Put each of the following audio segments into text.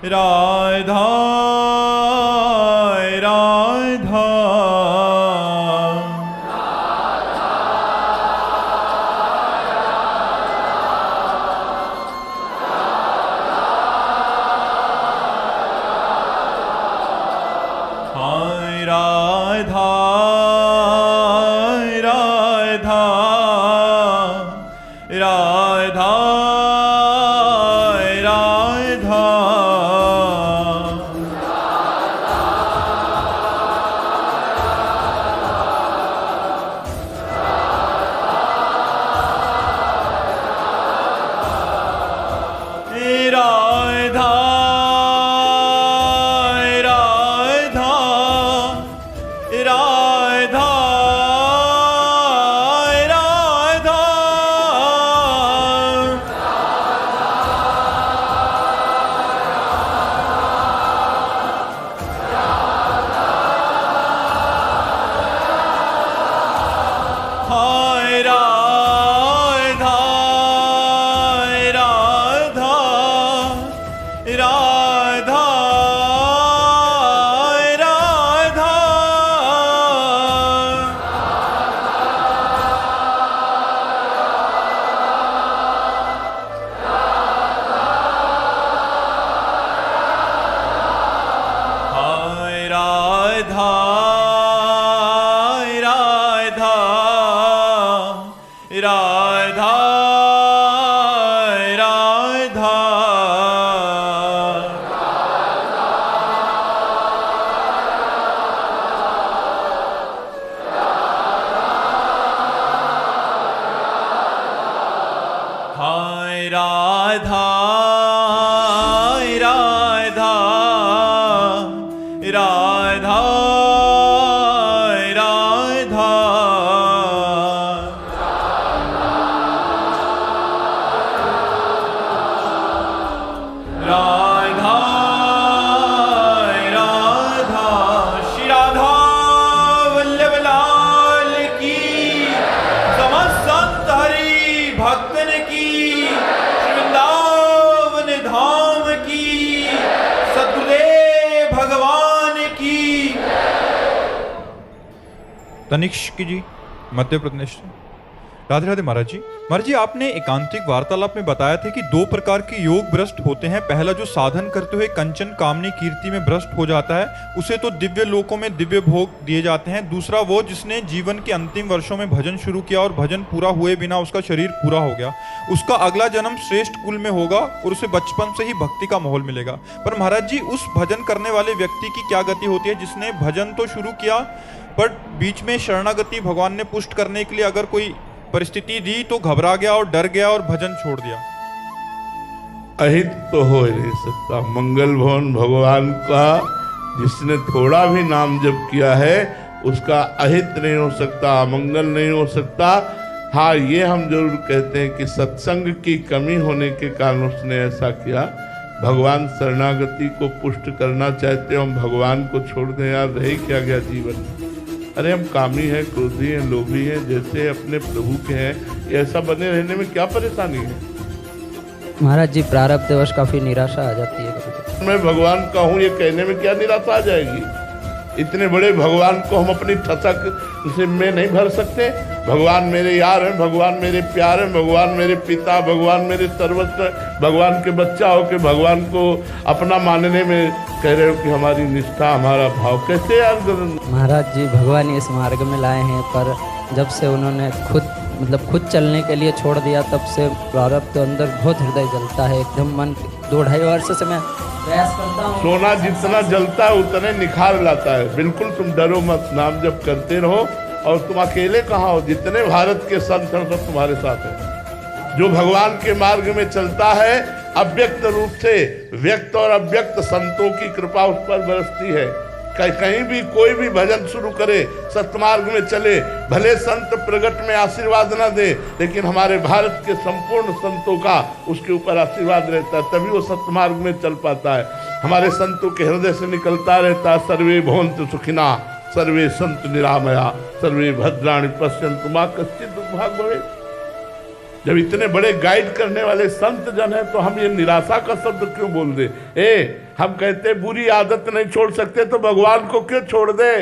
राधा राधा हाय राधा राधा राधा राधा राधा राधा राधा राधा हाय राधा राधा राधा राधा हाय राधा राधा राधा राधा हाय राधा राधा राधा राधा राधा राधा श्री राधा वल्लभ लाल की समस्त संत हरि भक्तन की वृंदावन धाम की सद्गुरुदेव भगवान की। तनिष्क जी, मध्य प्रदेश से। राधे राधे महाराज जी। महाराज जी, आपने एकांतिक वार्तालाप में बताया था कि दो प्रकार के योग भ्रष्ट होते हैं। पहला जो साधन करते हुए कंचन कामनी कीर्ति में भ्रष्ट हो जाता है, उसे तो दिव्य लोकों में दिव्य भोग दिए जाते हैं। दूसरा वो जिसने जीवन के अंतिम वर्षों में भजन शुरू किया और भजन पूरा हुए बिना उसका शरीर पूरा हो गया, उसका अगला जन्म श्रेष्ठ कुल में होगा और उसे बचपन से ही भक्ति का माहौल मिलेगा। पर महाराज जी, उस भजन करने वाले व्यक्ति की क्या गति होती है जिसने भजन तो शुरू किया पर बीच में शरणागति भगवान ने पुष्ट करने के लिए अगर कोई परिस्थिति दी तो घबरा गया और डर गया और भजन छोड़ दिया? अहित तो हो ही नहीं सकता। मंगल भवन भगवान का जिसने थोड़ा भी नाम जप किया है उसका अहित नहीं हो सकता, अमंगल नहीं हो सकता। हाँ, ये हम जरूर कहते हैं कि सत्संग की कमी होने के कारण उसने ऐसा किया। भगवान शरणागति को पुष्ट करना चाहते हो, हम भगवान को छोड़ दें यार, रह क्या गया जीवन में। अरे हम कामी हैं, क्रोधी हैं, लोभी हैं, जैसे अपने प्रभु के हैं, ऐसा बने रहने में क्या परेशानी है? महाराज जी, प्रारब्धवश काफी निराशा आ जाती है कभी। मैं भगवान का हूँ ये कहने में क्या निराशा आ जाएगी? इतने बड़े भगवान को हम अपनी ठसक से में नहीं भर सकते। भगवान मेरे यार हैं, भगवान मेरे प्यार हैं, भगवान मेरे पिता, भगवान मेरे सर्वस्व, भगवान के बच्चा हो के भगवान को अपना मानने में कह रहे हो कि हमारी निष्ठा, हमारा भाव कैसे यार? महाराज जी, भगवान इस मार्ग में लाए हैं, पर जब से उन्होंने खुद चलने के लिए छोड़ दिया तब से प्रारब्ध तो अंदर बहुत हृदय जलता है एकदम। मन 2-2.5 वर्ष से मैं प्रयास करता हूँ। सोना जितना जलता है उतने निखार लाता है। बिल्कुल तुम डरो मत, नाम जप करते रहो। और तुम अकेले कहाँ हो, जितने भारत के संत हैं सब तुम्हारे साथ हैं। जो भगवान के मार्ग में चलता है, अव्यक्त रूप से व्यक्त और अव्यक्त संतों की कृपा उस पर बरसती है। कहीं भी कोई भी भजन शुरू करे, सतमार्ग में चले, भले संत प्रगट में आशीर्वाद न दे, लेकिन हमारे भारत के संपूर्ण संतों का उसके ऊपर आशीर्वाद रहता है, तभी वो सतमार्ग में चल पाता है। हमारे संतों के हृदय से निकलता रहता है, सर्वे भवन्तु सुखिना, सर्वे सन्तु निरामया, सर्वे भद्राणि पश्यन्तु मा कश्चित् दुर्भाग् भवेत्। जब इतने बड़े गाइड करने वाले संत जन हैं तो हम ये निराशा का शब्द क्यों बोल दे? हम कहते बुरी आदत नहीं छोड़ सकते तो भगवान को क्यों छोड़ दे?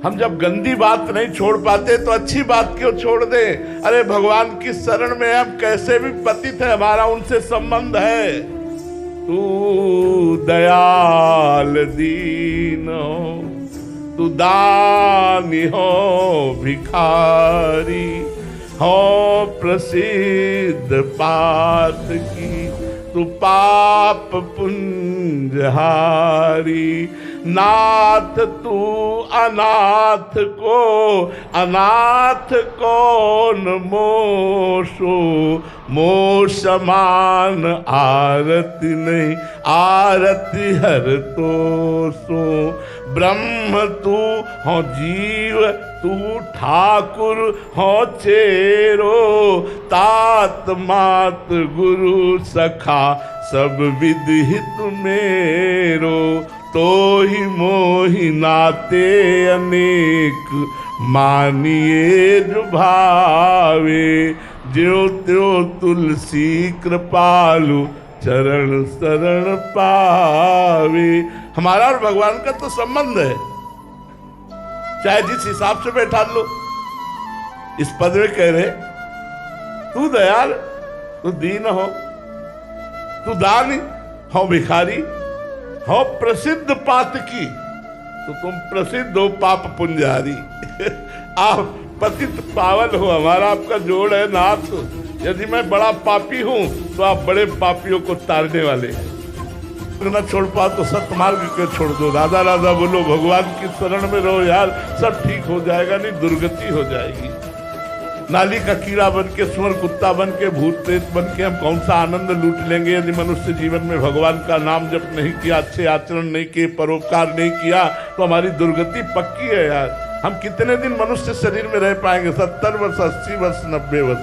हम जब गंदी बात नहीं छोड़ पाते तो अच्छी बात क्यों छोड़ दे? अरे भगवान की शरण में हम कैसे भी पतित है, हमारा उनसे संबंध है। तू दयाल दीन हो, तू दानी हो भिखारी, हो प्रसिद्ध पात की, तू पाप पुंजहारी। नाथ तू अनाथ कौन मोशो, मोह समान आरती नहीं, आरती हर तो सो। ब्रह्म तू हो जीव, तू ठाकुर हो चेरो, तात मात गुरु सखा सब विदिहित मेरो। तो ही मोहि नाते अनेक, मानिए जो भावे, ज्यो त्यो तुलसी कृपालु, चरण शरण पावे। हमारा और भगवान का तो संबंध है, चाहे जिस हिसाब से बैठा लो। इस पद में कह रहे तू दयाल, तू दीन हो, तू दानी हो भिखारी, हो प्रसिद्ध पात की, तो तुम प्रसिद्ध हो पाप पुंजारी। आप पतित पावन हो, हमारा आपका जोड़ है नाथ। यदि मैं बड़ा पापी हूं तो आप बड़े पापियों को तारने वाले। न छोड़ पाओ तो सत्मार्ग क्यों छोड़ दो? राधा राधा बोलो, भगवान की शरण में रहो यार, सब ठीक हो जाएगा, नहीं दुर्गति हो जाएगी। नाली का कीड़ा बन के, सुअर कुत्ता बन के, भूत प्रेत बन के हम कौन सा आनंद लूट लेंगे यदि मनुष्य जीवन में भगवान का नाम जप नहीं किया, अच्छे आचरण नहीं किए, परोपकार नहीं किया, तो हमारी दुर्गति पक्की है यार। हम कितने दिन मनुष्य शरीर में रह पाएंगे? 70 वर्ष, 80 वर्ष, 90 वर्ष।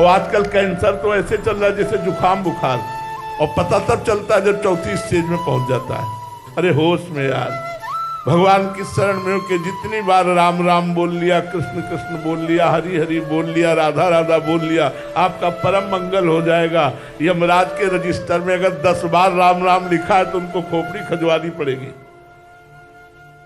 और आजकल कैंसर तो ऐसे चल रहा है जैसे जुकाम बुखार, और पता तब चलता है जब चौथी स्टेज में पहुंच जाता है। अरे होश में यार, भगवान की शरण में होके जितनी बार राम राम बोल लिया, कृष्ण कृष्ण बोल लिया, हरि हरि बोल लिया, राधा राधा बोल लिया, आपका परम मंगल हो जाएगा। यमराज के रजिस्टर में अगर 10 बार राम राम लिखा है तो उनको खोपड़ी खजवानी पड़ेगी,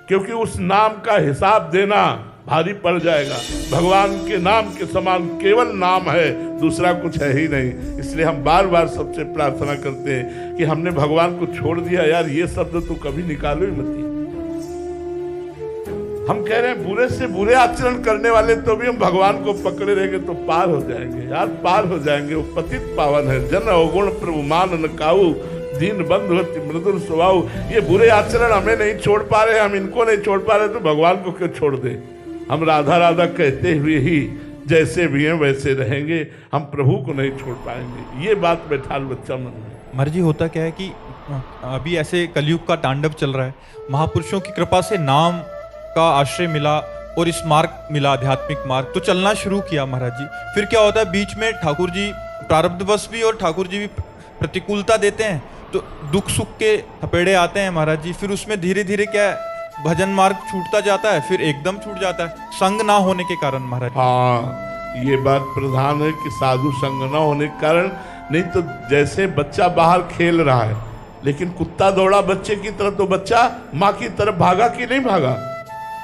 क्योंकि उस नाम का हिसाब देना भारी पड़ जाएगा। भगवान के नाम के समान केवल नाम है, दूसरा कुछ है ही नहीं। इसलिए हम बार बार सबसे प्रार्थना करते हैं कि हमने भगवान को छोड़ दिया यार, ये शब्द तो कभी निकालो ही मत। हम कह रहे हैं बुरे से बुरे आचरण करने वाले तो भी हम भगवान को पकड़े रहेंगे तो पार हो जाएंगे यार, पार हो जाएंगे। वो पतित पावन है, जन अवगुण प्रभु मान न काऊ, दीन बंधु अति मृदुल स्वभाव। ये बुरे आचरण हमें नहीं छोड़ पा रहे, हम इनको नहीं छोड़ पा रहे, तो भगवान को क्यों छोड़ दे? हम राधा राधा कहते हुए ही जैसे भी हैं वैसे रहेंगे, हम प्रभु को नहीं छोड़ पाएंगे। ये बात बैठा बच्चा मन में। मर्जी होता क्या है कि अभी ऐसे कलयुग का तांडव चल रहा है, महापुरुषों की कृपा से नाम का आश्रय मिला और इस मार्ग मिला, आध्यात्मिक मार्ग, तो चलना शुरू किया महाराज जी। फिर क्या होता है, बीच में ठाकुर जी प्रारब्धवश भी और ठाकुर जी भी प्रतिकूलता देते हैं, तो दुख सुख के थपेड़े आते हैं महाराज जी। फिर उसमें धीरे धीरे क्या है, भजन मार्ग छूटता जाता है, फिर एकदम छूट जाता है, संग ना होने के कारण महाराज। हाँ, ये बात प्रधान है कि साधु संग ना होने के कारण। नहीं तो जैसे बच्चा बाहर खेल रहा है, लेकिन कुत्ता दौड़ा बच्चे की तरफ, तो बच्चा माँ की तरफ भागा कि नहीं भागा?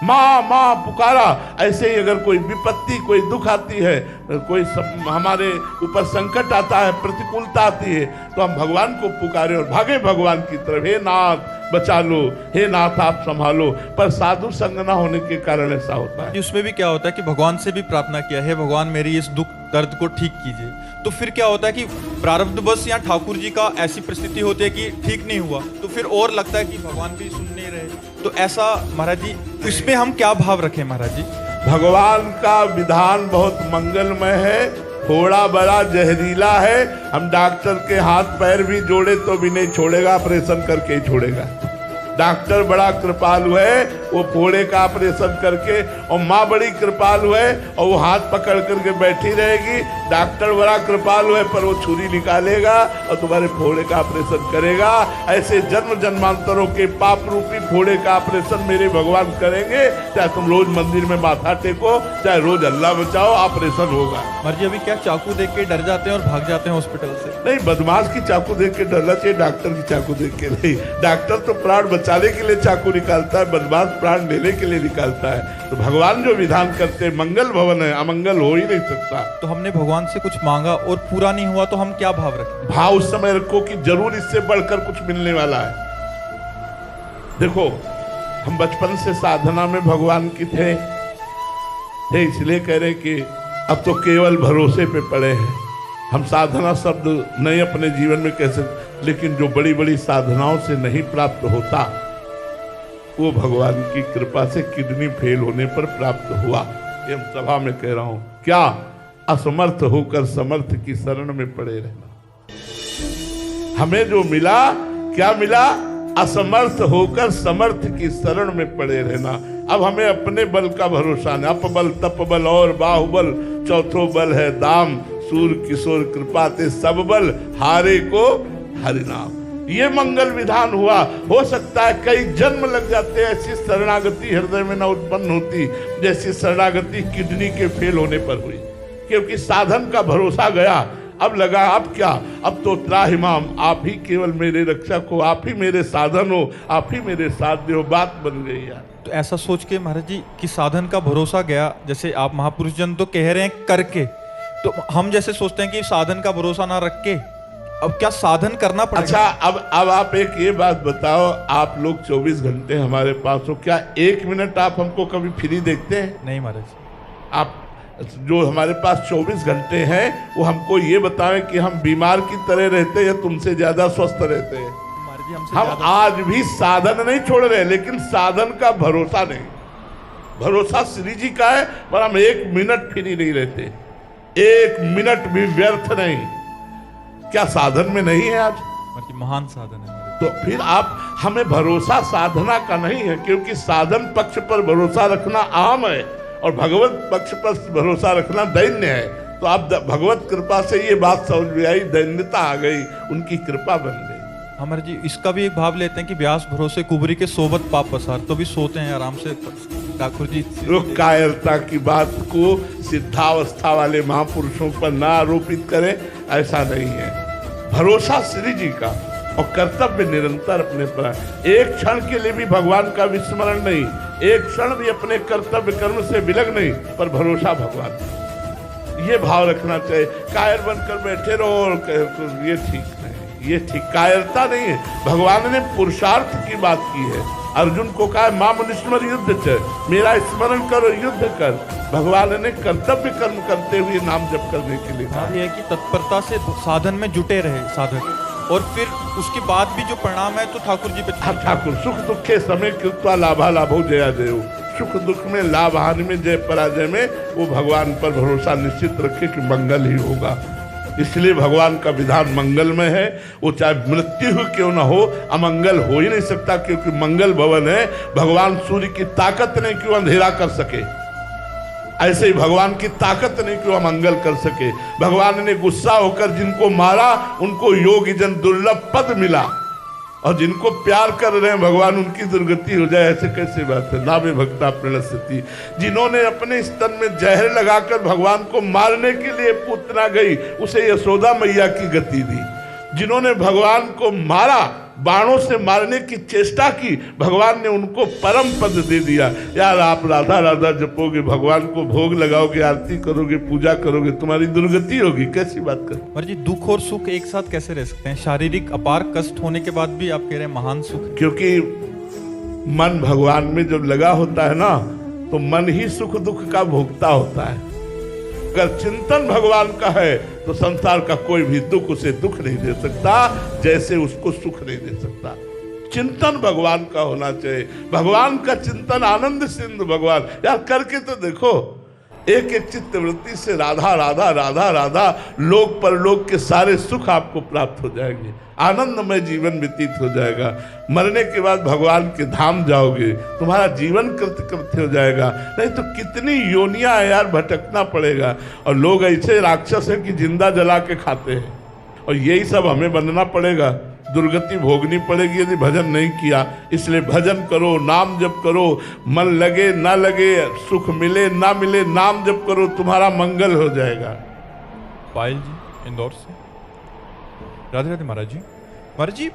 माँ माँ पुकारा। ऐसे ही अगर कोई विपत्ति, कोई दुख आती है, कोई हमारे ऊपर संकट आता है, प्रतिकूलता आती है, तो हम भगवान को पुकारे और भागे भगवान की तरफ, हे नाथ बचा लो, हे नाथ आप संभालो। पर साधु संग ना होने के कारण ऐसा होता है। उसमें भी क्या होता है कि भगवान से भी प्रार्थना किया है, भगवान मेरी इस दुख दर्द को ठीक कीजिए, तो फिर क्या होता है कि प्रारब्धवश या ठाकुर जी का ऐसी परिस्थिति होती है कि ठीक नहीं हुआ, तो फिर और लगता है कि भगवान भी सुन नहीं रहे। तो ऐसा महाराज जी, इसमें हम क्या भाव रखें महाराज जी? भगवान का विधान बहुत मंगलमय है, थोड़ा बड़ा जहरीला है। हम डॉक्टर के हाथ पैर भी जोड़े तो भी नहीं छोड़ेगा, ऑपरेशन करके ही छोड़ेगा। डॉक्टर बड़ा कृपालु है, वो फोड़े का ऑपरेशन करके, और माँ बड़ी कृपालु है और वो हाथ पकड़ करके बैठी रहेगी। डॉक्टर बड़ा कृपालु है पर वो छुरी निकालेगा और तुम्हारे फोड़े का ऑपरेशन करेगा। ऐसे जन्म जन्मांतरों के पाप रूपी फोड़े का ऑपरेशन मेरे भगवान करेंगे। चाहे तुम रोज मंदिर में माथा टेको, चाहे रोज अल्लाह बचाओ, ऑपरेशन होगा। मर्जी अभी क्या चाकू देख के डर जाते हैं और भाग जाते हैं हॉस्पिटल से? नहीं, बदमाश की चाकू देख के डरना चाहिए, डॉक्टर की चाकू देख के नहीं। डॉक्टर तो प्राण बचाने के लिए चाकू निकालता है, बदमाश प्राण लेने के लिए निकालता है। तो भगवान जो विधान करते हैं, मंगल भवन है, अमंगल हो ही नहीं सकता। तो हमने भगवान से कुछ मांगा और पूरा नहीं हुआ तो हम क्या भाव रखें? भाव उस समय रखो कि जरूर इससे बढ़कर कुछ मिलने वाला है। देखो, हम बचपन से साधना में भगवान की थे, इसलिए कह रहे कि अब तो केवल भरोसे पे पड़े हैं। हम साधना शब्द नहीं अपने जीवन में कह सकते, लेकिन जो बड़ी बड़ी साधनाओं से नहीं प्राप्त होता वो भगवान की कृपा से किडनी फेल होने पर प्राप्त हुआ। ये हम सभा में कह रहा हूं। क्या? असमर्थ होकर समर्थ की शरण में पड़े रहना। हमें जो मिला, क्या मिला? असमर्थ होकर समर्थ की शरण में पड़े रहना। अब हमें अपने बल का भरोसा नहीं। अपबल तपबल और बाहुबल, चौथो बल है दाम। सूर किशोर कृपा ते सब बल, हारे को हरिनाम। ये मंगल विधान हुआ। हो सकता है कई जन्म लग जाते हैं, ऐसी शरणागति हृदय में न उत्पन्न होती जैसी शरणागति किडनी के फेल होने पर हुई, क्योंकि साधन का भरोसा गया। अब लगा अब क्या? अब तो त्राहिमाम, आप ही केवल मेरे रक्षक हो, आप ही मेरे साधन हो, आप ही मेरे साध्य हो। बात बन गई यार। तो ऐसा सोच के महाराज जी कि साधन का भरोसा गया, जैसे आप महापुरुष जन तो कह रहे हैं करके, तो हम जैसे सोचते हैं कि साधन का भरोसा ना रख के अब क्या साधन करना पड़ेगा? अच्छा, अब आप एक ये बात बताओ, आप लोग 24 घंटे हमारे पास हो, क्या 1 मिनट आप हमको कभी फ्री देखते हैं? नहीं महाराज। आप जो हमारे पास 24 घंटे हैं वो हमको ये बताएं कि हम बीमार की तरह रहते हैं या तुमसे ज्यादा स्वस्थ रहते हैं? हम आज भी साधन नहीं छोड़ रहे, लेकिन साधन का भरोसा नहीं। भरोसा श्री जी का है, पर हम 1 मिनट फ्री नहीं रहते, 1 मिनट भी व्यर्थ नहीं। क्या साधन में नहीं है आज? महान साधन है। तो फिर आप हमें भरोसा साधना का नहीं है, क्योंकि साधन पक्ष पर भरोसा रखना आम है और भगवत पक्ष पर भरोसा रखना दैन्य है। तो आप भगवत कृपा से ये बात समझ में आई, दैन्यता आ गई, उनकी कृपा बन गई। हमारे जी इसका भी एक भाव लेते हैं कि व्यास भरोसे कुबरी के सोबत पाप पसार, तो भी सोते हैं आराम से ठाकुर जी। लोग कायरता की बात को सिद्धावस्था वाले महापुरुषों पर ना आरोपित करें, ऐसा नहीं है। भरोसा श्री जी का और कर्तव्य निरंतर अपने पर। एक क्षण के लिए भी भगवान का विस्मरण नहीं, एक क्षण भी अपने कर्तव्य कर्म से विलग नहीं, पर भरोसा भगवान। ये भाव रखना चाहिए। कायर बनकर बैठे रहो और ये ठीक नहीं, ये ठीक कायरता नहीं है। भगवान ने पुरुषार्थ की बात की है। अर्जुन को कहा मां मनुष्य युद्ध च, मेरा स्मरण करो, युद्ध कर। भगवान ने कर्तव्य कर्म करते हुए नाम जप करने के लिए कहा। ये है कि तत्परता से साधन में जुटे रहे साधक, और फिर उसके बाद भी जो परिणाम है तो ठाकुर जी पे। ठाकुर सुख दुखे समय कृत्वा लाभा लाभो जया जयो। सुख दुख में, लाभ हानि में, जय पराजय में वो भगवान पर भरोसा निश्चित रखे कि मंगल ही होगा। इसलिए भगवान का विधान मंगलमय है। वो चाहे मृत्यु ही क्यों ना हो, अमंगल हो ही नहीं सकता, क्योंकि मंगल भवन है। भगवान सूर्य की ताकत नहीं क्यों अंधेरा कर सके, ऐसे ही भगवान की ताकत नहीं क्यों अमंगल कर सके। भगवान ने गुस्सा होकर जिनको मारा उनको योगी जन दुर्लभ पद मिला, और जिनको प्यार कर रहे हैं भगवान उनकी दुर्गति हो जाए, ऐसे कैसे बात है। नामे भक्ता प्रणश्यति। जिन्होंने अपने स्तन में जहर लगाकर भगवान को मारने के लिए पूतना गई, उसे यशोदा मैया की गति दी। जिन्होंने भगवान को मारा, बाणों से मारने की चेष्टा की, भगवान ने उनको परम पद दे दिया। यार आप राधा राधा जपोगे, भगवान को भोग लगाओगे, आरती करोगे, पूजा करोगे, तुम्हारी दुर्गति होगी, कैसी बात कर। पर जी दुख और सुख एक साथ कैसे रह सकते हैं? शारीरिक अपार कष्ट होने के बाद भी आप कह रहे हैं महान सुख। क्योंकि मन भगवान में जब लगा होता है ना, तो मन ही सुख दुख का भोगता होता है। अगर चिंतन भगवान का है तो संसार का कोई भी दुख उसे दुख नहीं दे सकता, जैसे उसको सुख नहीं दे सकता। चिंतन भगवान का होना चाहिए। भगवान का चिंतन आनंद सिंधु भगवान। यार करके तो देखो, एक एक चित्त वृत्ति से राधा राधा राधा राधा, लोक परलोक के सारे सुख आपको प्राप्त हो जाएंगे, आनंदमय जीवन व्यतीत हो जाएगा। मरने के बाद भगवान के धाम जाओगे, तुम्हारा जीवन कृत्य हो जाएगा। नहीं तो कितनी योनियां है यार, भटकना पड़ेगा। और लोग ऐसे राक्षस हैं कि जिंदा जला के खाते हैं, और यही सब हमें बनना पड़ेगा, दुर्गति भोगनी पड़ेगी यदि भजन नहीं किया। इसलिए भजन करो, नाम जप करो, मन लगे ना लगे, सुख मिले ना मिले, नाम जप करो, तुम्हारा मंगल हो जाएगा। पायल जी इंदौर से। राधे राधे महाराज जी। महाराज जी,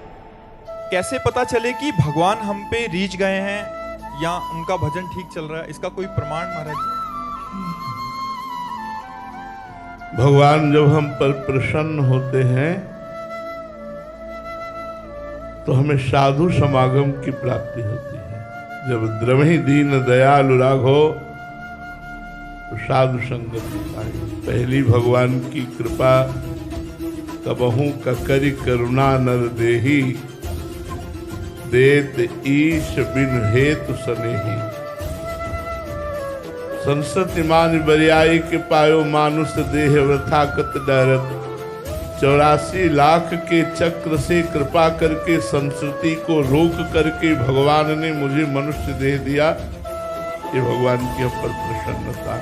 कैसे पता चले कि भगवान हम पे रीझ गए हैं या उनका भजन ठीक चल रहा है, इसका कोई प्रमाण महाराज जी? भगवान जब हम पर प्रसन्न होते हैं तो हमें साधु समागम की प्राप्ति होती है। जब द्रवहि दीन दयालु राघो तो साधु संगत पाई। पहली भगवान की कृपा, कबहू ककरि करुणा नर देही, देत ईश बिन हेतु सनेही। संसति मान बरियाई के पायो, मानुष देह वृथा कत डरत। 84 लाख के चक्र से कृपा करके संस्कृति को रोक करके भगवान ने मुझे मनुष्य देह दिया। ये भगवान की अपर प्रसन्नता।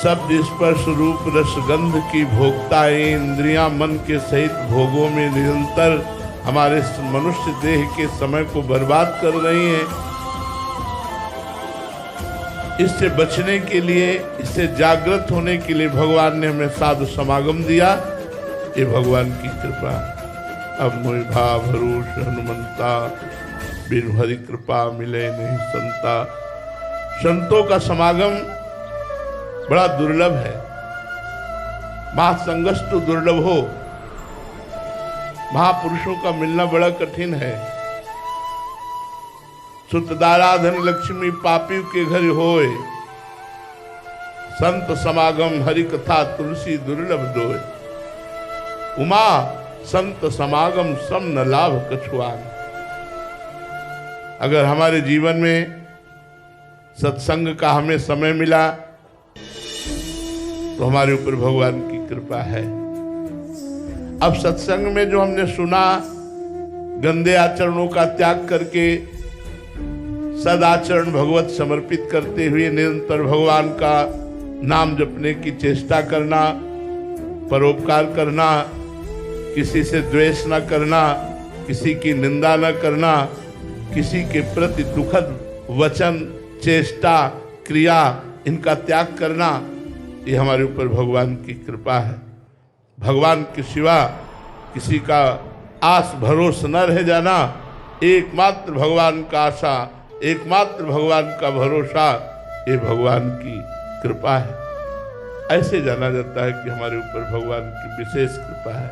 शब्द स्पर्श रूप रस गंध की भोक्ता, इंद्रियां मन के सहित भोगों में निरंतर हमारे मनुष्य देह के समय को बर्बाद कर रही हैं। इससे बचने के लिए, इससे जागृत होने के लिए भगवान ने हमें साधु समागम दिया। ये भगवान की कृपा। अब मोहि भाव भरोस हनुमंता, बिन हरि कृपा मिले नहीं संता। संतों का समागम बड़ा दुर्लभ है। महासंगस्तु दुर्लभ हो, महापुरुषों का मिलना बड़ा कठिन है। सुतदाराधन लक्ष्मी पापी के घर होए, संत समागम हरि कथा तुलसी दुर्लभ दोय। उमा संत समागम सम न लाभ कछुआन। अगर हमारे जीवन में सत्संग का हमें समय मिला तो हमारे ऊपर भगवान की कृपा है। अब सत्संग में जो हमने सुना, गंदे आचरणों का त्याग करके सदाचरण भगवत समर्पित करते हुए निरंतर भगवान का नाम जपने की चेष्टा करना, परोपकार करना, किसी से द्वेष न करना, किसी की निंदा न करना, किसी के प्रति दुखद वचन, चेष्टा, क्रिया, इनका त्याग करना, ये हमारे ऊपर भगवान की कृपा है। भगवान के सिवा किसी का आस भरोसा न रह जाना, एकमात्र भगवान का आशा, एकमात्र भगवान का भरोसा, ये भगवान की कृपा है। ऐसे जाना जाता है कि हमारे ऊपर भगवान की विशेष कृपा है,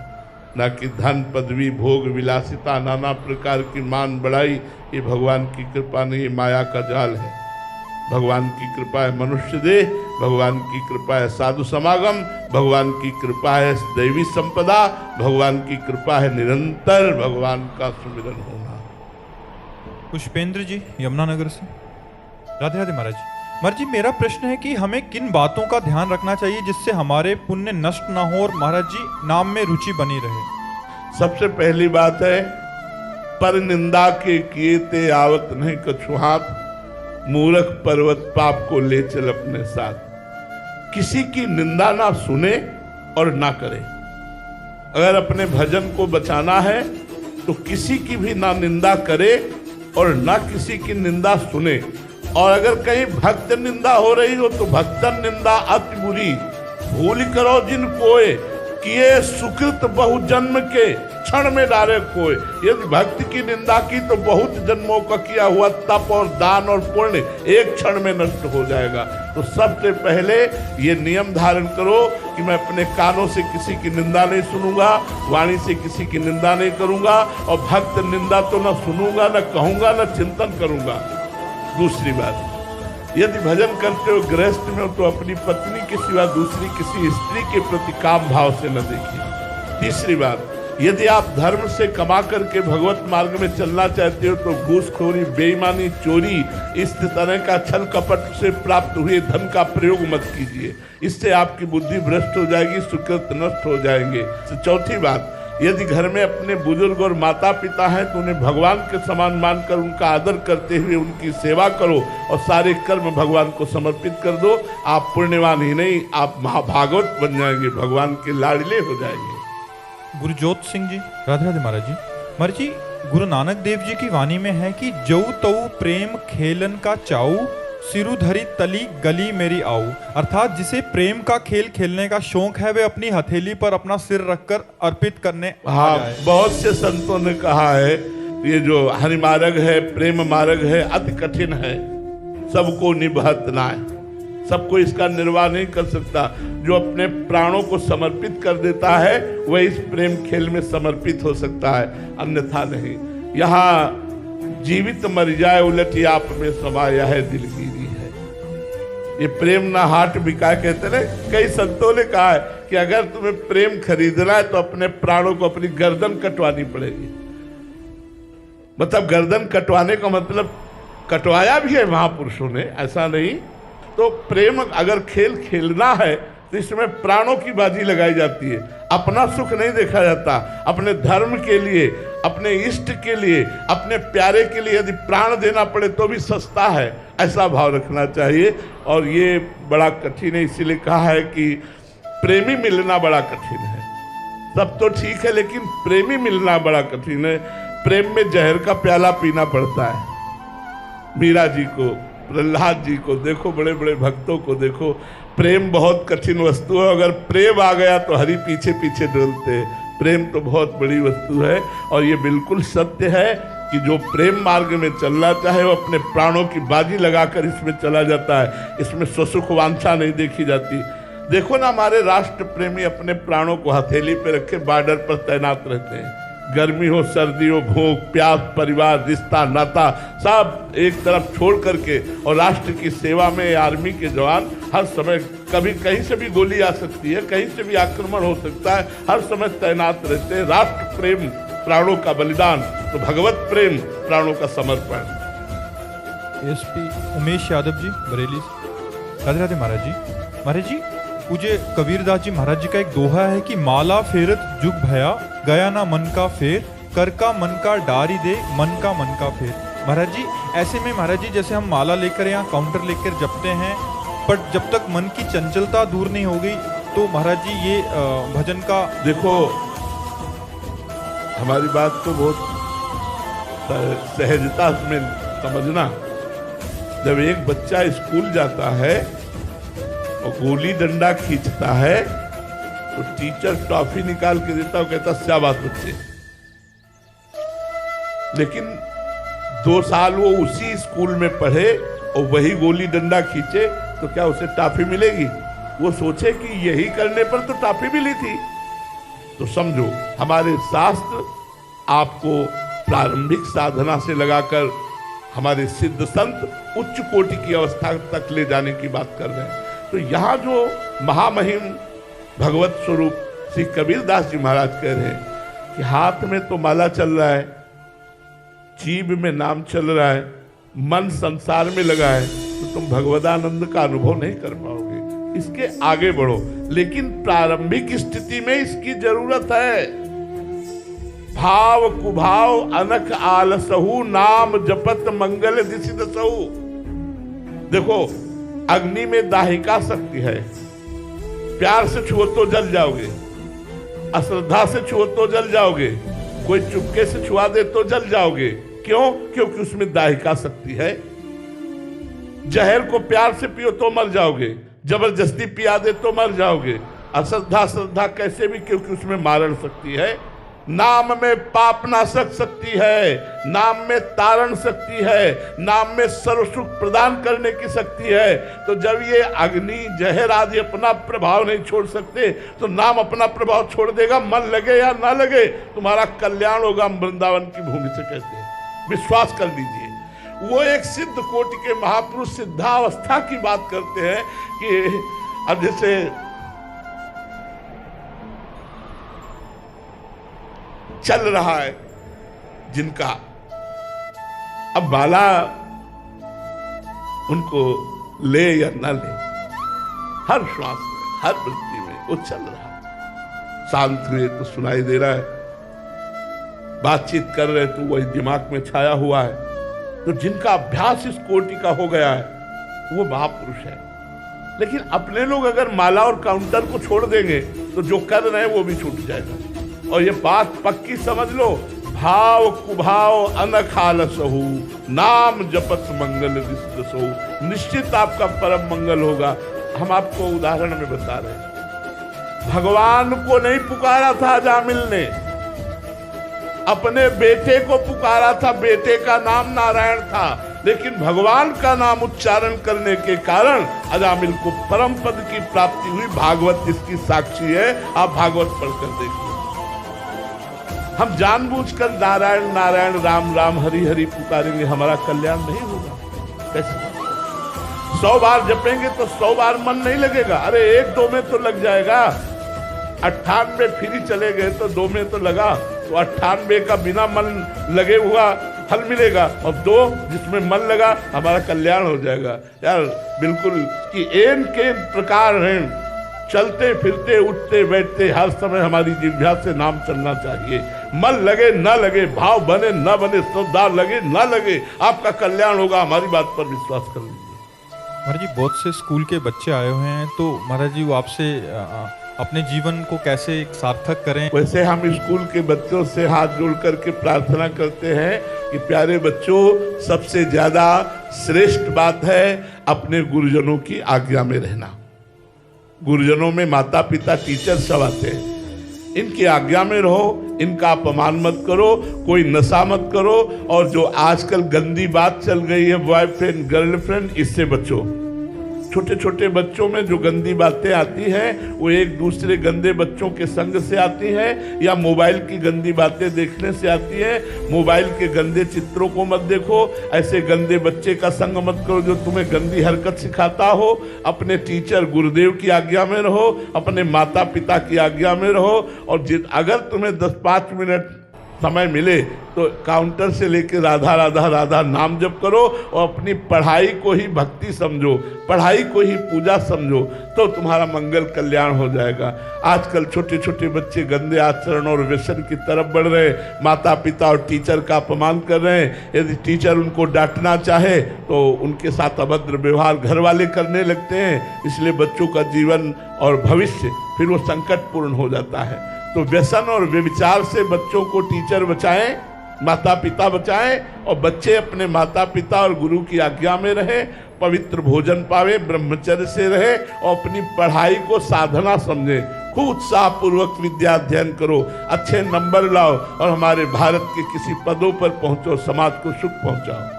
ना कि धन पदवी भोग विलासिता नाना प्रकार की मान बढ़ाई। ये भगवान की कृपा नहीं, माया का जाल है। भगवान की कृपा है मनुष्य देह, भगवान की कृपा है साधु समागम, भगवान की कृपा है दैवी संपदा, भगवान की कृपा है निरंतर भगवान का सुमिरन होना। पुष्पेंद्र जी यमुनानगर से। राधे राधे महाराज जी। महाराज जी, मेरा प्रश्न है कि हमें किन बातों का ध्यान रखना चाहिए जिससे हमारे पुण्य नष्ट ना हो और महाराज जी नाम में रुचि बनी रहे? सबसे पहली बात है, पर निंदा के किए ते आवत नहीं कछु हाथ, मूर्ख पर्वत पाप को ले चल अपने साथ। किसी की निंदा ना सुने और ना करे। अगर अपने भजन को बचाना है तो किसी की भी ना निंदा करे और ना किसी की निंदा सुने। और अगर कहीं भक्त निंदा हो रही हो तो भक्तन निंदा अति बुरी, भूल करो जिन कोय, किए सुकृत बहु जन्म के, क्षण में डारे कोय। यदि भक्ति की निंदा की तो बहुत जन्मों का किया हुआ तप और दान और पुण्य एक क्षण में नष्ट हो जाएगा। तो सबसे पहले ये नियम धारण करो कि मैं अपने कानों से किसी की निंदा नहीं सुनूंगा, वाणी से किसी की निंदा नहीं करूंगा, और भक्त निंदा तो न सुनूंगा, न कहूंगा, न चिंतन करूंगा। दूसरी बात, यदि भजन करते हो गृहस्थ में हो तो अपनी पत्नी के सिवा दूसरी किसी स्त्री के प्रति काम भाव से न देखिए। तीसरी बात, यदि आप धर्म से कमा करके भगवत मार्ग में चलना चाहते हो तो घूसखोरी, बेईमानी, चोरी, इस तरह का छल कपट से प्राप्त हुए धन का प्रयोग मत कीजिए। इससे आपकी बुद्धि भ्रष्ट हो जाएगी, सुकृत नष्ट हो जाएंगे। तो चौथी बात, यदि घर में अपने बुजुर्ग और माता पिता हैं तो उन्हें भगवान के समान मानकर उनका आदर करते हुए उनकी सेवा करो और सारे कर्म भगवान को समर्पित कर दो। आप पुण्यवान ही नहीं, आप महाभागवत बन जाएंगे, भगवान के लाडले हो जाएंगे। गुरुजोत सिंह जी, राधे राधे महाराज जी। महाराज जी, गुरु नानक देव जी की वाणी में है कि जऊ तऊ प्रेम खेलन का चाऊ, सिरु धरी तली गली मेरी आऊ। अर्थात जिसे प्रेम का खेल खेलने का शौक है वे अपनी हथेली पर अपना सिर रखकर अर्पित करने हाँ, बहुत से संतों ने कहा है ये जो हरि मार्ग है, प्रेम मार्ग है, अति कठिन है, सबको निभत ना है, सबको इसका निर्वाह नहीं कर सकता। जो अपने प्राणों को समर्पित कर देता है वह इस प्रेम खेल में समर्पित हो सकता है, अन्यथा नहीं। यहाँ जीवित मर जाए उलटी आप में समाया है दिलगिरी है। ये प्रेम ना हाट बिका कहते ना, कई संतों ने कहा है कि अगर तुम्हें प्रेम खरीदना है तो अपने प्राणों को अपनी गर्दन कटवानी पड़ेगी। मतलब गर्दन कटवाने का मतलब कटवाया भी है महापुरुषों ने, ऐसा नहीं। तो प्रेम अगर खेल खेलना है तो इसमें प्राणों की बाजी लगाई जाती है, अपना सुख नहीं देखा जाता। अपने धर्म के लिए, अपने इष्ट के लिए, अपने प्यारे के लिए यदि प्राण देना पड़े तो भी सस्ता है, ऐसा भाव रखना चाहिए। और ये बड़ा कठिन है, इसीलिए कहा है कि प्रेमी मिलना बड़ा कठिन है। सब तो ठीक है लेकिन प्रेमी मिलना बड़ा कठिन है। प्रेम में जहर का प्याला पीना पड़ता है। मीरा जी को, प्रहलाद जी को देखो, बड़े बड़े भक्तों को देखो, प्रेम बहुत कठिन वस्तु है। अगर प्रेम आ गया तो हरि पीछे पीछे डोलते। प्रेम तो बहुत बड़ी वस्तु है और ये बिल्कुल सत्य है कि जो प्रेम मार्ग में चलना चाहे वो अपने प्राणों की बाजी लगाकर इसमें चला जाता है। इसमें स्वसुख वांछा नहीं देखी जाती। देखो ना, हमारे राष्ट्र प्रेमी अपने प्राणों को हथेली पे रखे बॉर्डर पर तैनात रहते हैं। गर्मी हो, सर्दी हो, भूख प्यास, परिवार, रिश्ता, नाता सब एक तरफ छोड़ करके, और राष्ट्र की सेवा में आर्मी के जवान हर समय, कभी कहीं से भी गोली आ सकती है, कहीं से भी आक्रमण हो सकता है, हर समय तैनात रहते हैं। राष्ट्र प्रेम, प्राणों का बलिदान, तो भगवत प्रेम, प्राणों का समर्पण। एसपी उमेश यादव जी, बरेली से। राधे राधे महाराज जी। महाराज जी, पूज्य कबीरदास जी महाराज जी का एक दोहा है कि माला फेरत जुग भया, गया ना मन का फेर, कर का मन का डारी दे, मन का फेर। महाराज जी, ऐसे में महाराज जी जैसे हम माला लेकर या काउंटर लेकर जपते हैं, बट जब तक मन की चंचलता दूर नहीं हो गई तो महाराज जी ये भजन का, देखो हमारी बात तो बहुत सहजता में समझना। जब एक बच्चा स्कूल जाता है और गोली डंडा खींचता है तो टीचर टॉफी निकाल के देता है, कहता शाबाश बच्चे। लेकिन 2 साल वो उसी स्कूल में पढ़े और वही गोली डंडा खींचे तो क्या उसे टॉफी मिलेगी? वो सोचे कि यही करने पर तो टॉफी मिली थी। तो समझो, हमारे शास्त्र आपको प्रारंभिक साधना से लगाकर हमारे सिद्ध संत उच्च कोटि की अवस्था तक ले जाने की बात कर रहे हैं। तो यहाँ जो महामहिम भगवत स्वरूप श्री कबीरदास जी महाराज कह रहे हैं कि हाथ में तो माला चल रहा है, जीभ में नाम चल रहा है, मन संसार में लगा है, तो तुम भगवदानंद का अनुभव नहीं कर पाओगे। इसके आगे बढ़ो, लेकिन प्रारंभिक स्थिति में इसकी जरूरत है। भाव कुभाव अनख आलसहु, नाम जपत मंगल दिसित सहु। देखो, अग्नि में दाहिका शक्ति है। प्यार से छुओ तो जल जाओगे, अश्रद्धा से छुओ तो जल जाओगे, कोई चुपके से छुआ दे तो जल जाओगे। क्यों? क्योंकि उसमें दाहिका शक्ति है। जहर को प्यार से पियो तो मर जाओगे, जबरदस्ती पिया दे तो मर जाओगे। अश्रद्धा श्रद्धा कैसे भी, क्योंकि उसमें मारण शक्ति है। नाम में पाप नाशक शक्ति है, नाम में तारण शक्ति है, नाम में सर्वसुख प्रदान करने की शक्ति है। तो जब ये अग्नि जहर आदि अपना प्रभाव नहीं छोड़ सकते तो नाम अपना प्रभाव छोड़ देगा। मन लगे या ना लगे, तुम्हारा कल्याण होगा। हम वृंदावन की भूमि से कहते हैं, विश्वास कर लीजिए। वो एक सिद्ध कोटि के महापुरुष सिद्धावस्था की बात करते हैं कि अब जैसे चल रहा है जिनका, अब माला उनको ले या न ले, हर श्वास में, हर वृत्ति में वो चल रहा है। शांत हुए तो सुनाई दे रहा है, बातचीत कर रहे तो वही दिमाग में छाया हुआ है। तो जिनका अभ्यास इस कोटि का हो गया है वो महापुरुष है। लेकिन अपने लोग अगर माला और काउंटर को छोड़ देंगे तो जो कर रहे हैं वो भी छूट जाएगा। और ये बात पक्की समझ लो, भाव कुभाव अनखाल सहु, नाम जपत मंगल दिसो, निश्चित आपका परम मंगल होगा। हम आपको उदाहरण में बता रहे हैं, भगवान को नहीं पुकारा था अजामिल ने, अपने बेटे को पुकारा था, बेटे का नाम नारायण था, लेकिन भगवान का नाम उच्चारण करने के कारण अजामिल को परम पद की प्राप्ति हुई। भागवत इसकी साक्षी है, आप भागवत पढ़कर देखिए। हम जानबूझकर नारायण नारायण राम राम हरि हरि पुकारेंगे, हमारा कल्याण नहीं होगा। कैसे? 100 बार जपेंगे तो 100 बार मन नहीं लगेगा, अरे 1-2 में तो लग जाएगा। 98 फिर चले गए तो 2 में तो लगा, तो 98 का बिना मन लगे हुआ फल मिलेगा, और 2 जिसमें मन लगा हमारा कल्याण हो जाएगा। यार बिल्कुल कि एन के प्रकार हैं, चलते फिरते उठते बैठते हर समय हमारी जिह्वा से नाम चलना चाहिए। मन लगे न लगे, भाव बने न बने, श्रद्धा लगे न लगे, आपका कल्याण होगा। हमारी बात पर विश्वास कर लीजिए। महाराज जी, बहुत से स्कूल के बच्चे आए हुए हैं, तो महाराज जी वो आपसे अपने जीवन को कैसे सार्थक करें। वैसे हम स्कूल के बच्चों से हाथ जोड़ करके प्रार्थना करते हैं कि प्यारे बच्चों, सबसे ज्यादा श्रेष्ठ बात है अपने गुरुजनों की आज्ञा में रहना। गुरुजनों में माता पिता टीचर सब आते हैं, इनकी आज्ञा में रहो, इनका अपमान मत करो, कोई नशा मत करो, और जो आजकल गंदी बात चल गई है बॉयफ्रेंड गर्लफ्रेंड, इससे बचो। छोटे छोटे बच्चों में जो गंदी बातें आती हैं वो एक दूसरे गंदे बच्चों के संग से आती हैं, या मोबाइल की गंदी बातें देखने से आती हैं। मोबाइल के गंदे चित्रों को मत देखो, ऐसे गंदे बच्चे का संग मत करो जो तुम्हें गंदी हरकत सिखाता हो। अपने टीचर गुरुदेव की आज्ञा में रहो, अपने माता पिता की आज्ञा में रहो, और अगर तुम्हें 10-5 मिनट समय मिले तो काउंटर से लेकर राधा राधा राधा नाम जप करो, और अपनी पढ़ाई को ही भक्ति समझो, पढ़ाई को ही पूजा समझो, तो तुम्हारा मंगल कल्याण हो जाएगा। आजकल छोटे छोटे बच्चे गंदे आचरण और व्यसन की तरफ बढ़ रहे हैं, माता पिता और टीचर का अपमान कर रहे हैं। यदि टीचर उनको डांटना चाहे तो उनके साथ अभद्र व्यवहार घर वाले करने लगते हैं, इसलिए बच्चों का जीवन और भविष्य फिर वो संकटपूर्ण हो जाता है। तो व्यसन और व्यभिचार से बच्चों को टीचर बचाएं, माता पिता बचाएं, और बच्चे अपने माता पिता और गुरु की आज्ञा में रहें, पवित्र भोजन पावे, ब्रह्मचर्य से रहे, और अपनी पढ़ाई को साधना समझें। खूब उत्साहपूर्वक विद्या अध्ययन करो, अच्छे नंबर लाओ, और हमारे भारत के किसी पदों पर पहुंचो, समाज को सुख पहुंचाओ।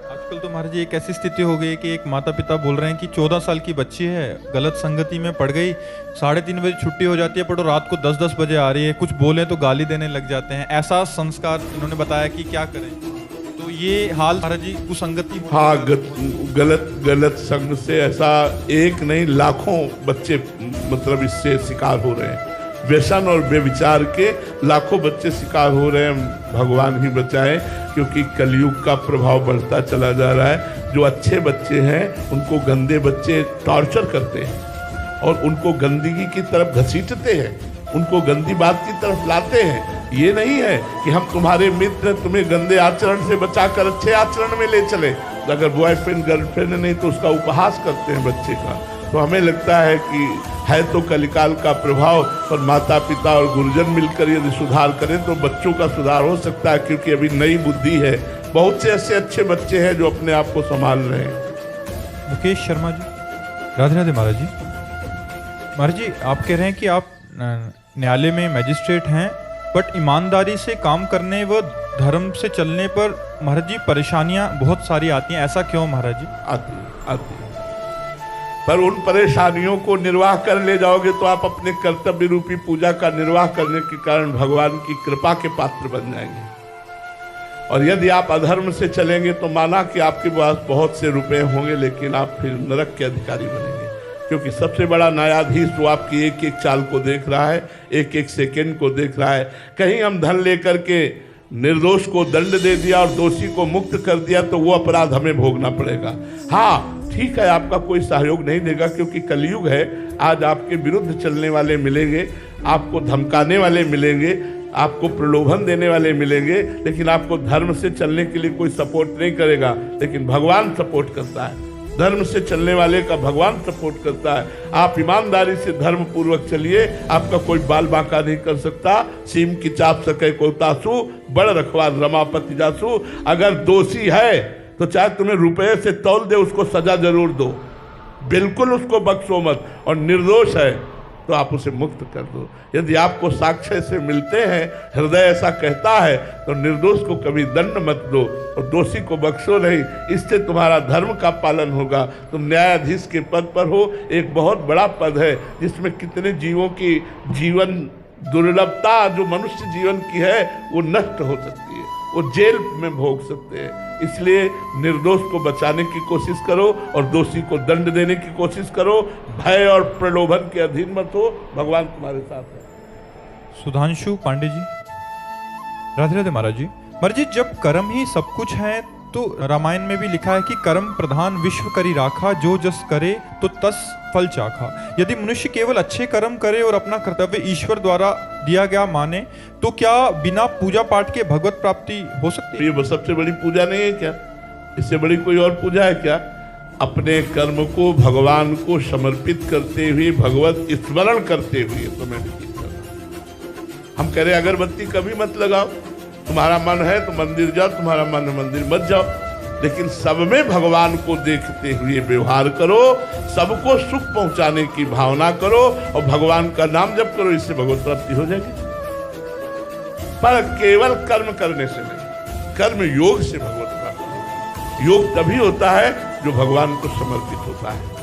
आजकल तो महाराज जी एक ऐसी स्थिति हो गई कि एक माता पिता बोल रहे हैं कि 14 साल की बच्ची है, गलत संगति में पड़ गई, 3:30 बजे छुट्टी हो जाती है, पर रात को 10-10 बजे आ रही है, कुछ बोले तो गाली देने लग जाते हैं। ऐसा संस्कार इन्होंने बताया कि क्या करें। तो ये हाल महाराज जी कुसंगति। हाँ, गलत संग से ऐसा एक नहीं लाखों बच्चे मतलब इससे शिकार हो रहे हैं। व्यसन और व्यभिचार के लाखों बच्चे शिकार हो रहे हैं। भगवान ही बचाए, क्योंकि कलयुग का प्रभाव बढ़ता चला जा रहा है। जो अच्छे बच्चे हैं उनको गंदे बच्चे टॉर्चर करते हैं और उनको गंदगी की तरफ घसीटते हैं, उनको गंदी बात की तरफ लाते हैं। ये नहीं है कि हम तुम्हारे मित्र, तुम्हें गंदे आचरण से बचाकर अच्छे आचरण में ले चले। अगर बॉयफ्रेंड गर्लफ्रेंड नहीं तो उसका उपहास करते हैं बच्चे का। तो हमें लगता है कि है तो कलिकाल का प्रभाव, पर माता पिता और गुरुजन मिलकर यदि सुधार करें तो बच्चों का सुधार हो सकता है, क्योंकि अभी नई बुद्धि है। बहुत से ऐसे अच्छे बच्चे हैं जो अपने आप को संभाल रहे हैं। मुकेश शर्मा जी, राधे राधे महाराज जी। महाराज जी, आप कह रहे हैं कि आप न्यायालय में मैजिस्ट्रेट हैं, बट ईमानदारी से काम करने व धर्म से चलने पर महाराज जी परेशानियां बहुत सारी आती हैं। ऐसा क्यों महाराज जी? आती पर उन परेशानियों को निर्वाह कर ले जाओगे तो आप अपने कर्तव्य रूपी पूजा का निर्वाह करने के कारण भगवान की कृपा के पात्र बन जाएंगे। और यदि आप अधर्म से चलेंगे तो माना कि आपके पास बहुत से रुपए होंगे, लेकिन आप फिर नरक के अधिकारी बनेंगे। क्योंकि सबसे बड़ा न्यायाधीश वो आपकी एक एक चाल को देख रहा है, एक एक सेकंड को देख रहा है। कहीं हम धन लेकर के निर्दोष को दंड दे दिया और दोषी को मुक्त कर दिया तो वो अपराध हमें भोगना पड़ेगा। हाँ ठीक है, आपका कोई सहयोग नहीं देगा क्योंकि कलयुग है। आज आपके विरुद्ध चलने वाले मिलेंगे, आपको धमकाने वाले मिलेंगे, आपको प्रलोभन देने वाले मिलेंगे, लेकिन आपको धर्म से चलने के लिए कोई सपोर्ट नहीं करेगा, लेकिन भगवान सपोर्ट करता है। धर्म से चलने वाले का भगवान सपोर्ट करता है। आप ईमानदारी से धर्म पूर्वक चलिए, आपका कोई बाल बांका नहीं कर सकता। सीम की चाप सके को तासु, बड़ रखवार रमापति जासु। अगर दोषी है तो चाहे तुम्हें रुपये से तौल दे, उसको सजा जरूर दो, बिल्कुल उसको बख्शो मत। और निर्दोष है तो आप उसे मुक्त कर दो। यदि आपको साक्ष्य से मिलते हैं, हृदय ऐसा कहता है, तो निर्दोष को कभी दंड मत दो और दोषी को बख्शो नहीं। इससे तुम्हारा धर्म का पालन होगा। तुम न्यायाधीश के पद पर हो, एक बहुत बड़ा पद है जिसमें कितने जीवों की जीवन दुर्लभता जो मनुष्य जीवन की है वो नष्ट हो सकती है, वो जेल में भोग सकते हैं। इसलिए निर्दोष को बचाने की कोशिश करो और दोषी को दंड देने की कोशिश करो। भय और प्रलोभन के अधीन मत हो, भगवान तुम्हारे साथ है। सुधांशु पांडे जी, राधे राधे महाराज जी। महाराज जी, जब कर्म ही सब कुछ है तो रामायण में भी लिखा है कि कर्म प्रधान विश्व करी राखा, जो जस करे तो तस फल चाखा। यदि मनुष्य केवल अच्छे कर्म करे और अपना कर्तव्य ईश्वर द्वारा दिया गया माने तो क्या बिना पूजा पाठ के भगवत प्राप्ति हो सकती है? ये सबसे बड़ी पूजा नहीं है क्या? इससे बड़ी कोई और पूजा है क्या? अपने कर्म को भगवान को समर्पित करते हुए, भगवत स्मरण करते हुए तुम्हें व्यतीत करना। हम कह रहे अगरबत्ती कभी मत लगाओ, तुम्हारा मन है तो मंदिर जाओ, तुम्हारा मन है मंदिर मत जाओ, लेकिन सब में भगवान को देखते हुए व्यवहार करो, सबको सुख पहुंचाने की भावना करो और भगवान का नाम जप करो। इससे भगवत प्राप्ति हो जाएगी। पर केवल कर्म करने से नहीं, कर्म योग से भगवत प्राप्ति। योग तभी होता है जो भगवान को समर्पित होता है।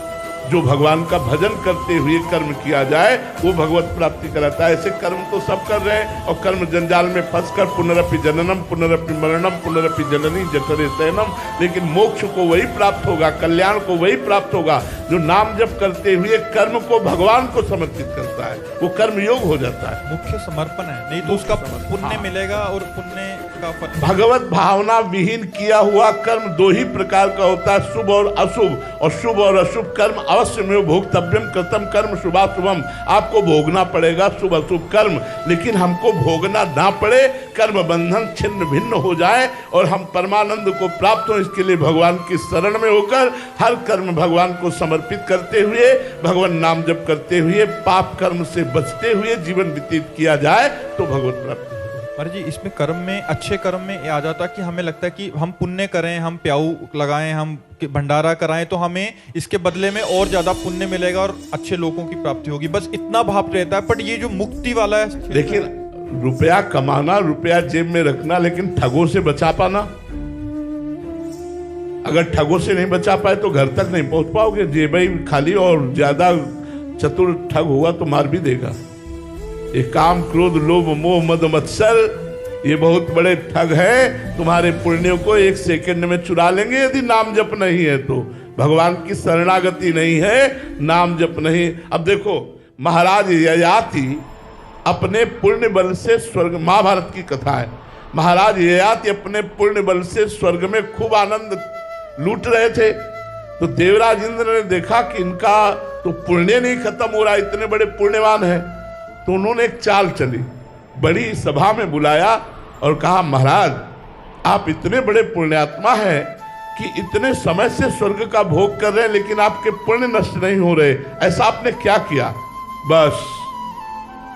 जो भगवान का भजन करते हुए कर्म किया जाए वो भगवत प्राप्ति कराता है। ऐसे कर्म तो सब कर रहे हैं और कर्म जंजाल में फंसकर पुनरपि जननम पुनरपि मरणम पुनरपि जननी जठरे शयनम, लेकिन मोक्ष को वही प्राप्त होगा, कल्याण को वही प्राप्त होगा जो नाम जप करते हुए कर्म को भगवान को समर्पित करता है। वो कर्म योग हो जाता है। मुख्य समर्पण है, नहीं तो उसका पुण्य मिलेगा और पुण्य का फल। भगवत भावना विहीन किया हुआ कर्म दो ही प्रकार का होता है, शुभ और अशुभ। और शुभ और अशुभ कर्म अवश्य में भोक्तव्यम कृतम कर्म शुभाशुभम, आपको भोगना पड़ेगा शुभ अशुभ कर्म। लेकिन हमको भोगना ना पड़े, कर्म बंधन छिन्न भिन्न हो जाए और हम परमानंद को प्राप्त हो, इसके लिए भगवान की शरण में होकर हर कर्म भगवान को समर्पित करते हुए, भगवान नाम जप करते हुए, पाप कर्म से बचते हुए जीवन व्यतीत किया जाए तो भगवत प्राप्ति। अरे जी, इसमें कर्म में, अच्छे कर्म में ये आ जाता कि हमें लगता है कि हम पुण्य करें, हम प्याऊ लगाएं, हम भंडारा कराएं तो हमें इसके बदले में और ज्यादा पुण्य मिलेगा और अच्छे लोगों की प्राप्ति होगी, बस इतना भाव रहता है। बट ये जो मुक्ति वाला है, लेकिन रुपया कमाना, रुपया जेब में रखना, लेकिन ठगों से बचा पाना। अगर ठगों से नहीं बचा पाए तो घर तक नहीं पहुंच पाओगे। जेब ही खाली और ज्यादा चतुर ठग हुआ तो मार भी देगा। ये काम क्रोध लोभ मोह मद मत्सर, ये बहुत बड़े ठग है। तुम्हारे पुण्यों को एक सेकंड में चुरा लेंगे यदि नाम जप नहीं है तो। भगवान की शरणागति नहीं है, नाम जप नहीं। अब देखो, महाराज ययाति अपने पुण्य बल से स्वर्ग, महाभारत की कथा है, महाराज ययाति अपने पुण्य बल से स्वर्ग में खूब आनंद लूट रहे थे। तो देवराज इंद्र ने देखा कि इनका तो पुण्य नहीं खत्म हो रहा, इतने बड़े पुण्यवान है। तो उन्होंने एक चाल चली, बड़ी सभा में बुलाया और कहा, महाराज आप इतने बड़े पुण्यात्मा हैं कि इतने समय से स्वर्ग का भोग कर रहे हैं लेकिन आपके पुण्य नष्ट नहीं हो रहे, ऐसा आपने क्या किया? बस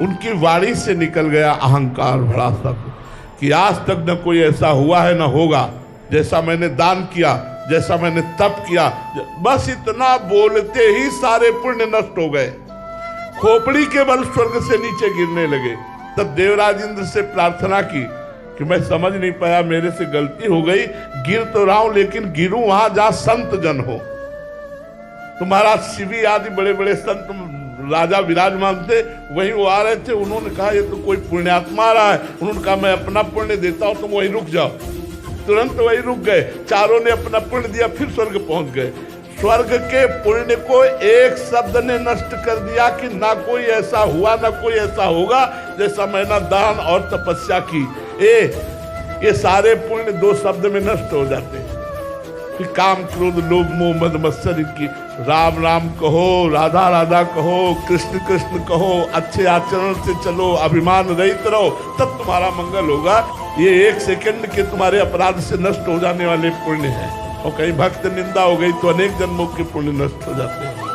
उनकी वाणी से निकल गया अहंकार भरा शब्द कि आज तक न कोई ऐसा हुआ है न होगा जैसा मैंने दान किया, जैसा मैंने तप किया। बस इतना बोलते ही सारे पुण्य नष्ट हो गए, खोपड़ी के बल स्वर्ग से नीचे गिरने लगे। तब देवराज इंद्र से प्रार्थना की कि मैं समझ नहीं पाया, मेरे से गलती हो गई, गिर तो रहा हूं लेकिन गिरूं वहां जहां संत जन हो। तुम्हारा शिवी आदि बड़े बड़े संत राजा विराजमान थे, वहीं वो आ रहे थे। उन्होंने कहा ये तो कोई पुण्यात्मा आ रहा है। उन्होंने कहा मैं अपना पुण्य देता हूं, तुम वहीं रुक जाओ। तुरंत वहीं रुक गए, चारों ने अपना पुण्य दिया, फिर स्वर्ग पहुंच गए। स्वर्ग के पुण्य को एक शब्द ने नष्ट कर दिया कि ना कोई ऐसा हुआ ना कोई ऐसा होगा जैसा मैंने दान और तपस्या की। ये सारे पुण्य 2 शब्द में नष्ट हो जाते हैं कि काम क्रोध लोभ मोह मद मत्सर की। राम राम कहो, राधा राधा कहो, कृष्ण कृष्ण कहो, अच्छे आचरण से चलो, अभिमान रहित रहो, तब तुम्हारा मंगल होगा। ये 1 सेकंड के तुम्हारे अपराध से नष्ट हो जाने वाले पुण्य हैं। और कहीं भक्त निंदा हो गई तो अनेक जन्मों के पुण्य नष्ट हो जाते हैं।